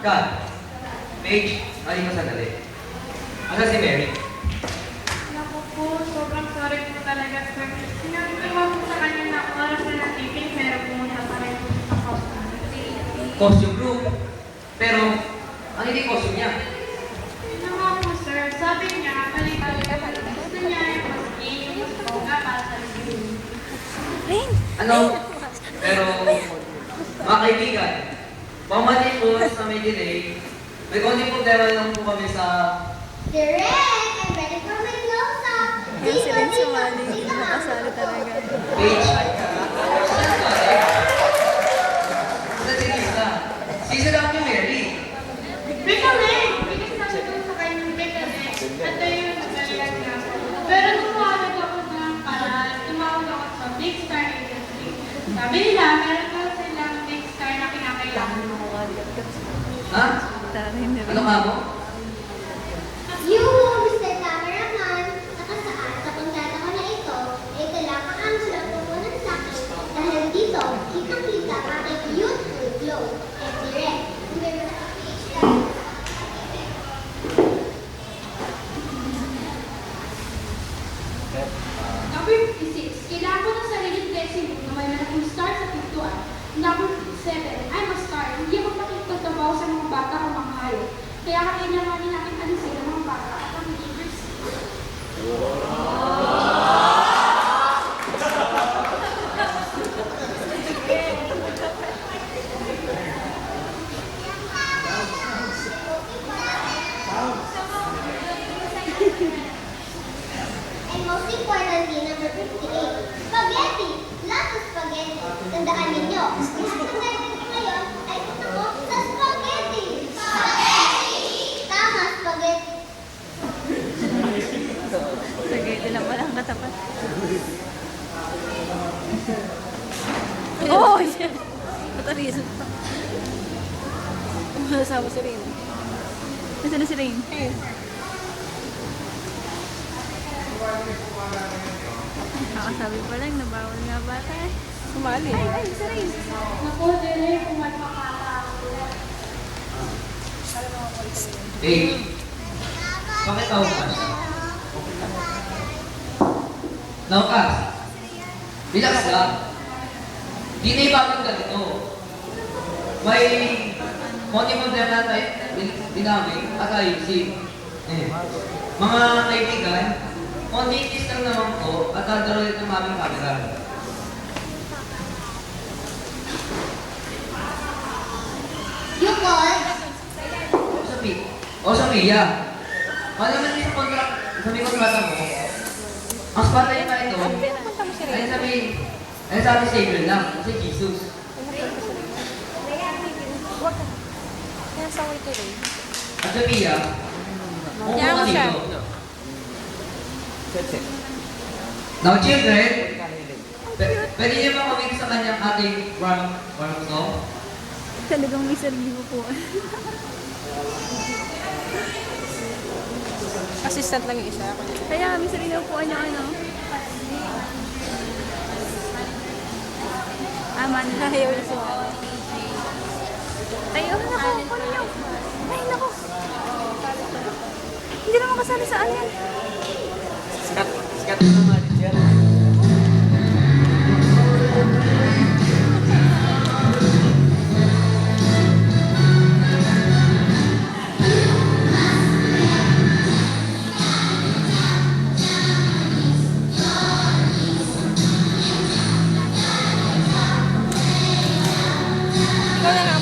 Kat. Paige, halika sandali. Asan si Mary? Naku po, sobrang sorry po talaga, sir. Sinabi ko naman po sa kanya na oras na natigil, pero pumunta pa rin po sa costume. Costume room. Pero, ano yung costume niya? Yun nga po, sir. Sabi niya, balik-balik. Gusto niya yung maski, yung mas bongga para sa review. Ano? Pero, mga kaibigan, pamati po sa may delay, may konting problema lang po kami sa... Direct! I'm ready for my close-up! Yan si Ren sumali. Nakasali talaga. Paige. Sa si Lisa. Sisa lang yung Mary. Recommend! Because sabi ko sa kanya, recommend. At tayo yung nagalian niya. Pero tumawag ako ng paraan, tumawag ako sa Big Star Agency. Sabi nila, meron daw silang Big Star na kinakailangan mo. Ha? Tarin Ano ka mo? You, Mr. Cameraman, nakasaan sa kontrata ko na ito lang ang anggulang pupunan sa akin. Dahil dito, kitang-kita ang aking youthful glow. And direct, hindi mo nakapage lang. Number 56, kailangan ko ng sariling dressing room na may malaking star sa pintuan. Number 7, I'm a star. Hindi ako makikitabaw sa mga bata o mga hayop. Kaya kailangan natin alisin ang mga bata at ang leaders. And most importantly, number 58, spaghetti! Lots of spaghetti! Tandaan ninyo, lahat ng narinig ko ngayon ay gusto ko sa spaghetti! Spaghetti! Tama, spaghetti! Sige, ito lang walang katapat. Oh, shit! Pataris. Masama si Rain. Nasaan na si Rain? Kakasabi pa lang na bawal nga bata eh. Sumali. Ay, si Rain. Naku, dili, kung magpakataako. Paige. Bakit naukas? Naukas? Relax lang. Di na ibabang ganito. May konting problema tayo dinamik at ayusin. Mga kaibigan, konting kiss lang naman po at dadaro ulit ng aming camera. You called? O sa Mia. Ano naman yung contract, sabi ko kontrata mo, ang spotlight na ito, ay sabi sa April lang, kasi Jesus. At sa Mia, umupo ka dito. Now children, pwede niyo ba mawig sa kanyang ating warm song? Talagang may sarili mo po. Assistant lang yung isa. Kaya may sarili mo po ano. Aman. Ayaw na sumama. Tayo na ako. Ano nyo? Ay, naku. Hindi naman kasali sa alin. Sikat na naman, teacher. Ikaw na nga.